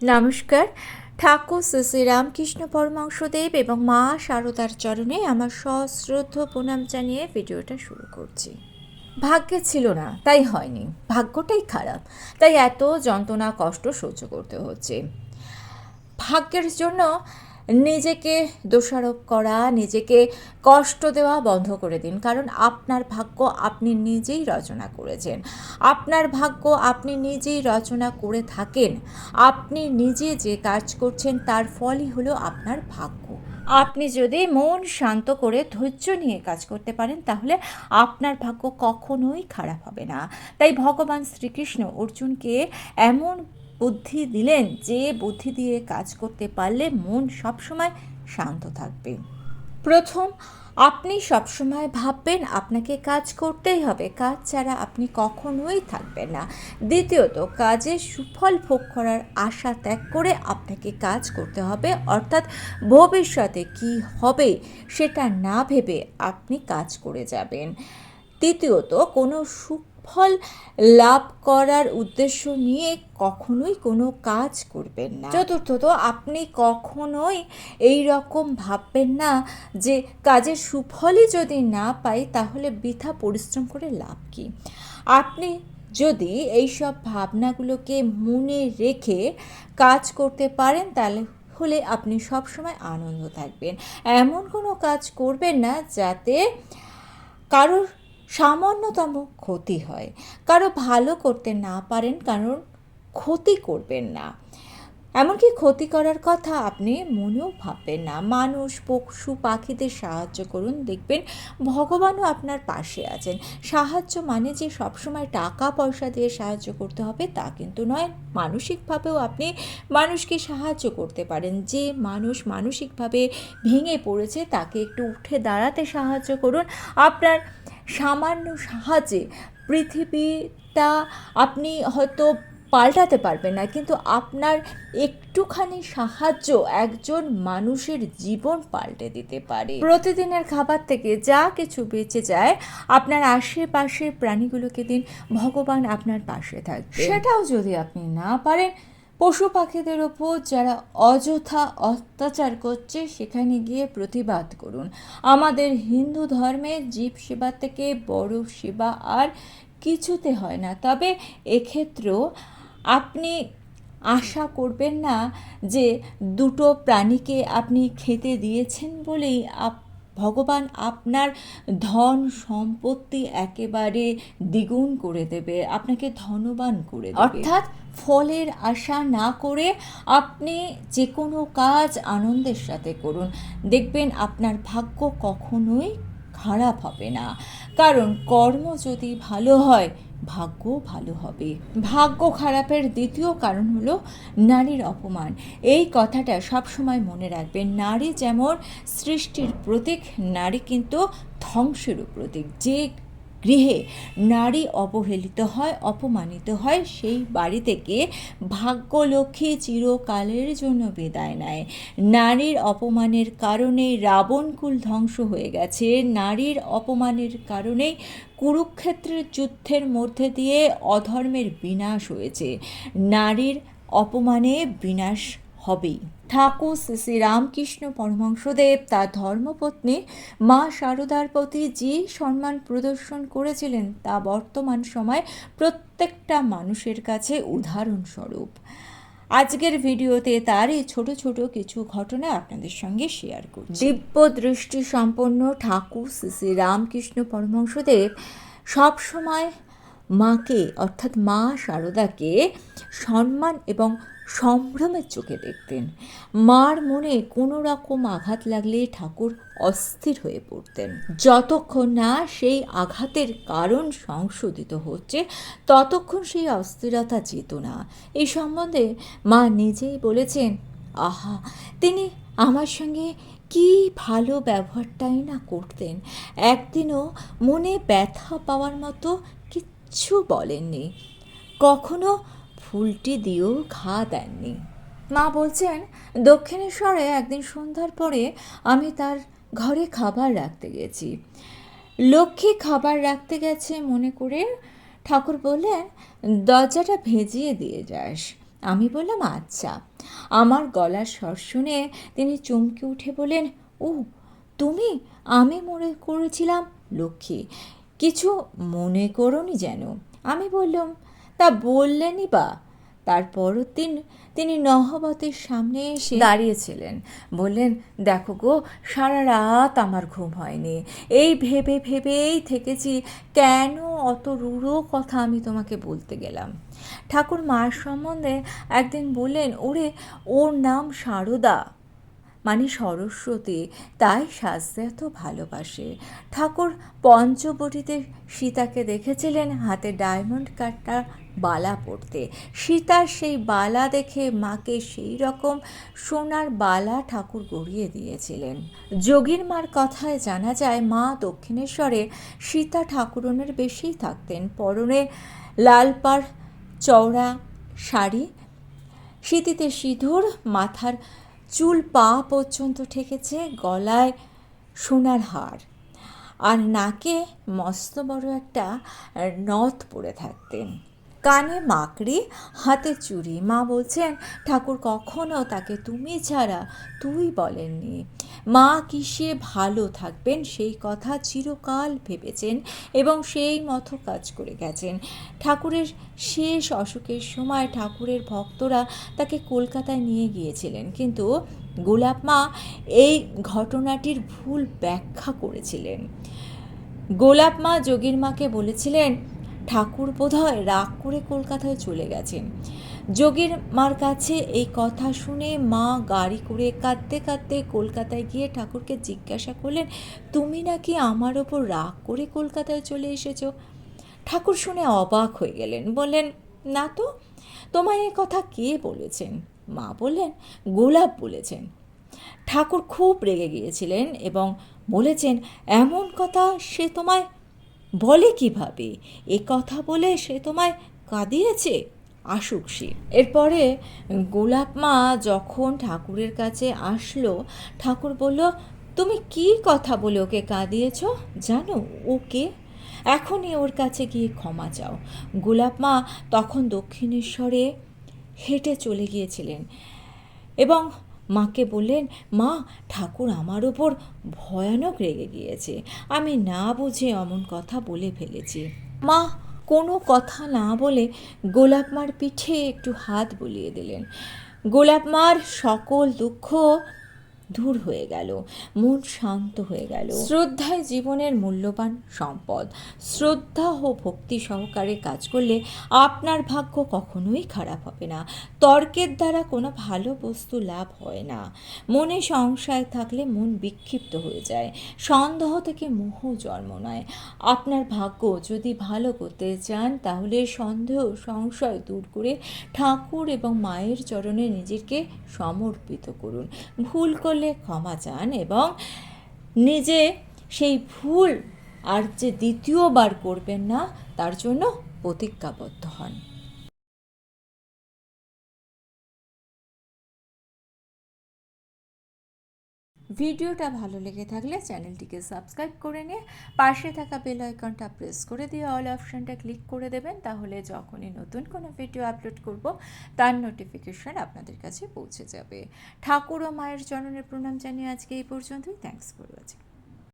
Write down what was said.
নমস্কার। ঠাকুর শ্রী শ্রী রামকৃষ্ণ পরমহংসদেব এবং মা শারদার চরণে আমার সশ্রদ্ধ প্রণাম জানিয়ে ভিডিওটা শুরু করছি। ভাগ্যে ছিল না তাই হয়নি, ভাগ্যটাই খারাপ, তাই এত যন্ত্রণা কষ্ট সহ্য করতে হচ্ছে। ভাগ্যের জন্য নিজেকে দোষারোপ করা, নিজেকে কষ্ট দেওয়া বন্ধ করে দিন, কারণ আপনার ভাগ্য আপনি নিজেই রচনা করেছেন। আপনার ভাগ্য আপনি নিজেই রচনা করে থাকেন। আপনি নিজে যে কাজ করছেন তার ফলই হলো আপনার ভাগ্য। আপনি যদি মন শান্ত করে ধৈর্য নিয়ে কাজ করতে পারেন তাহলে আপনার ভাগ্য কখনোই খারাপ হবে না। তাই ভগবান শ্রীকৃষ্ণ অর্জুনকে এমন বুদ্ধি দিলেন যে বুদ্ধি দিয়ে কাজ করতে পারলে মন সবসময় শান্ত থাকবে। প্রথম, আপনি সবসময় ভাববেন আপনাকে কাজ করতেই হবে, কাজ ছাড়া আপনি কখনোই থাকবেন না। দ্বিতীয়ত, কাজের সুফল ভোগ করার আশা ত্যাগ করে আপনাকে কাজ করতে হবে, অর্থাৎ ভবিষ্যতে কি হবে সেটা না ভেবে আপনি কাজ করে যাবেন। তৃতীয়ত, কোনো সুফল লাভ করার উদ্দেশ্য নিয়ে কখনোই কোনো কাজ করবেন না। চতুর্থত, আপনি কখনোই এই রকম ভাববেন না যে কাজের সুফলই যদি না পাই তাহলে বৃথা পরিশ্রম করে লাভ কী। আপনি যদি এইসব ভাবনাগুলোকে মনে রেখে কাজ করতে পারেন তাহলে আপনি সবসময় আনন্দ থাকবেন। এমন কোনো কাজ করবেন না যাতে কারোর সামান্যতম ক্ষতি হয়। কারো ভালো করতে না পারেন, কারণ ক্ষতি করবেন না, এমনকি ক্ষতি করার কথা আপনি মনেও ভাববেন না। মানুষ, পশু পাখিদের সাহায্য করুন, দেখবেন ভগবানও আপনার পাশে আছেন। সাহায্য মানে যে সবসময় টাকা পয়সা দিয়ে সাহায্য করতে হবে তা কিন্তু নয়। মানসিকভাবেও আপনি মানুষকে সাহায্য করতে পারেন। যে মানুষ মানসিকভাবে ভেঙে পড়েছে তাকে একটু উঠে দাঁড়াতে সাহায্য করুন। আপনার সামান্য সাহায্যে পৃথিবীটা আপনি হয়তো পাল্টাতে পারবেন না, কিন্তু আপনার একটুখানি সাহায্য একজন মানুষের জীবন পাল্টে দিতে পারে। প্রতিদিনের খাবার থেকে যা কিছু বেঁচে যায় আপনার আশেপাশের প্রাণীগুলোকে দিন, ভগবান আপনার পাশে থাকবে। সেটাও যদি আপনি না পারেন, পশু পাখিদের ওপর যারা অযথা অত্যাচার করছে সেখানে গিয়ে প্রতিবাদ করুন। আমাদের হিন্দু ধর্মে জীব সেবা থেকে বড় সেবা আর কিছুতে হয় না। তবে এক্ষেত্রেও আপনি আশা করবেন না যে দুটো প্রাণীকে আপনি খেতে দিয়েছেন বলেই ভগবান আপনার ধন সম্পত্তি একেবারে দ্বিগুণ করে দেবে, আপনাকে ধনবান করে দেবে। অর্থাৎ ফলের আশা না করে আপনি যে কোনো কাজ আনন্দের সাথে করুন, দেখবেন আপনার ভাগ্য কখনোই খারাপ হবে না। কারণ কর্ম যদি ভালো হয় ভাগ্য ভালো হবে। ভাগ্য খারাপের দ্বিতীয় কারণ হলো নারীর অপমান। এই কথাটা সবসময় মনে রাখবেন। নারী যেমন সৃষ্টির প্রতীক, নারী কিন্তু ধ্বংসেরও প্রতীক। যে গৃহে নারী অবহেলিত হয়, অপমানিত হয়, সেই বাড়ি থেকে ভাগ্যলক্ষ্মী চিরকালের জন্য বিদায় নেয়। নারীর অপমানের কারণেই রাবণকুল ধ্বংস হয়ে গেছে। নারীর অপমানের কারণেই কুরুক্ষেত্রের যুদ্ধের মধ্যে দিয়ে অধর্মের বিনাশ হয়েছে। নারীর অপমানে বিনাশ হবেই। ঠাকুর শ্রী শ্রী রামকৃষ্ণ পরমহংসদেব তার ধর্মপত্নী মা শারদার প্রতি যে সম্মান প্রদর্শন করেছিলেন তা বর্তমান সময়ে প্রত্যেকটা মানুষের কাছে উদাহরণস্বরূপ। আজকের ভিডিওতে তারই ছোট ছোট কিছু ঘটনা আপনাদের সঙ্গে শেয়ার করছি। দিব্য দৃষ্টি সম্পন্ন ঠাকুর শ্রী শ্রী রামকৃষ্ণ পরমহংসদেব সবসময় মাকে, অর্থাৎ মা শারদাকে সম্মান এবং সম্ভ্রমের চোখে দেখতেন। মার মনে কোনো রকম আঘাত লাগলে ঠাকুর অস্থির হয়ে পড়তেন। যতক্ষণ না সেই আঘাতের কারণ সংশোধিত হচ্ছে ততক্ষণ সেই অস্থিরতা যেত না। এই সম্বন্ধে মা নিজেই বলেছেন, আহা, তিনি আমার সঙ্গে কি ভালো ব্যবহারটাই না করতেন। একদিনও মনে ব্যথা পাওয়ার মতো কিচ্ছু বলেননি, কখনো ফুলটি দিয়েও ঘা দেননি। মা বলছেন, দক্ষিণেশ্বরে একদিন সন্ধ্যার পরে আমি তার ঘরে খাবার রাখতে গেছি। লক্ষ্মী খাবার রাখতে গেছে মনে করে ঠাকুর বললেন, দরজাটা ভেজিয়ে দিয়ে যাস। আমি বললাম আচ্ছা। আমার গলার স্বর শুনে তিনি চমকে উঠে বলেন, ও তুমি? আমি মনে করেছিলাম লক্ষ্মী। কিছু মনে করোনি যেন? আমি বললাম, তা বললেনই বা। তারপরও তিনি নহবতের সামনে এসে দাঁড়িয়েছিলেন। বললেন, দেখো গো, সারা রাত আমার ঘুম হয়নি। এই ভেবে ভেবেই থেকেছি কেন অত রূঢ় কথা আমি তোমাকে বলতে গেলাম। ঠাকুর মার সম্বন্ধে একদিন বললেন, ওর নাম সারদা, মানে সরস্বতী, তাই সাজতে এত ভালোবাসে। ঠাকুর পঞ্চবটিতে সীতাকে দেখেছিলেন হাতে ডায়মন্ড কাটা বালা পরতে। সীতার সেই বালা দেখে মাকে সেই রকম সোনার বালা ঠাকুর গড়িয়ে দিয়েছিলেন। যোগীর মার কথায় জানা যায় মা দক্ষিণেশ্বরে সীতা ঠাকুরনের বেশিই থাকতেন। পরনে লালপাড় চওড়া শাড়ি, সিঁথিতে সিঁদুর, মাথার চুল পা পর্যন্ত ঠেকেছে, গলায় সোনার হার, আর নাকে মস্ত বড় একটা নথ পরে থাকতেন, কানে মাকড়ি, হাতে চুড়ি। মা বলছেন ঠাকুর কখনো তাকে তুমি ছাড়া তুই বলেননি। মা কিসে ভালো থাকবেন সেই কথা চিরকাল ভেবেছেন এবং সেই মতো কাজ করে গেছেন। ঠাকুরের শেষ অসুখের সময় ঠাকুরের ভক্তরা তাকে কলকাতায় নিয়ে গিয়েছিলেন, কিন্তু গোলাপ মা এই ঘটনাটির ভুল ব্যাখ্যা করেছিলেন। গোলাপ মা যোগীর মাকে বলেছিলেন ঠাকুর বোধহয় রাগ করে কলকাতায় চলে গেছেন। যোগীর মার কাছে এই কথা শুনে মা গাড়ি করে কাঁদতে কাঁদতে কলকাতায় গিয়ে ঠাকুরকে জিজ্ঞাসা করলেন, তুমি নাকি আমার ওপর রাগ করে কলকাতায় চলে এসেছো? ঠাকুর শুনে অবাক হয়ে গেলেন, বললেন, না তো, তোমায় এ কথা কে বলেছেন? মা বললেন, গোলাপ বলেছেন। ঠাকুর খুব রেগে গিয়েছিলেন এবং বলেছেন, এমন কথা সে তোমায় বলে কিভাবে? এ কথা বলে সে তোমায় কাঁদিয়েছে? আসুক সে। এরপরে গোলাপ মা যখন ঠাকুরের কাছে আসলো, ঠাকুর বলল, তুমি কি কথা বলে ওকে কাঁদিয়েছ? জানো ওকে? এখনই ওর কাছে গিয়ে ক্ষমা চাও। গোলাপ মা তখন দক্ষিণেশ্বরে হেঁটে চলে গিয়েছিলেন এবং মাকে বললেন, মা, ঠাকুর আমার ওপর ভয়ানক রেগে গিয়েছে, আমি না বুঝে অমন কথা বলে ফেলেছি। মা কোনো কথা না বলে গোলাপ মার পিঠে একটু হাত বুলিয়ে দিলেন। গোলাপ মার সকল দুঃখ দূর হয়ে গেল, মন শান্ত হয়ে গেল। শ্রদ্ধাই জীবনের মূল্যবান সম্পদ। শ্রদ্ধা ও ভক্তি সহকারে কাজ করলে আপনার ভাগ্য কখনোই খারাপ হবে না। তর্কের দ্বারা কোনো ভালো বস্তু লাভ হয় না। মনে সংশয় থাকলে মন বিক্ষিপ্ত হয়ে যায়, সন্দেহ থেকে মোহ জন্ম নেয়। আপনার ভাগ্য যদি ভালো করতে চান তাহলে সন্দেহ সংশয় দূর করে ঠাকুর এবং মায়ের চরণে নিজেকে সমর্পিত করুন। ভুল করলে ক্ষমা চান এবং নিজে সেই ভুল আর যে দ্বিতীয়বার করবেন না তার জন্য প্রতিজ্ঞাবদ্ধ হন। ভিডিওটা ভালো লেগে থাকলে চ্যানেলটিকে সাবস্ক্রাইব করে নিয়ে পাশে থাকা বেল আইকনটা প্রেস করে দিয়ে অল অপশানটা ক্লিক করে দেবেন, তাহলে যখনই নতুন কোনো ভিডিও আপলোড করব তার নোটিফিকেশন আপনাদের কাছে পৌঁছে যাবে। ঠাকুর ও মায়ের চরণে প্রণাম জানিয়ে আজকে এই পর্যন্তই। Thanks for watching.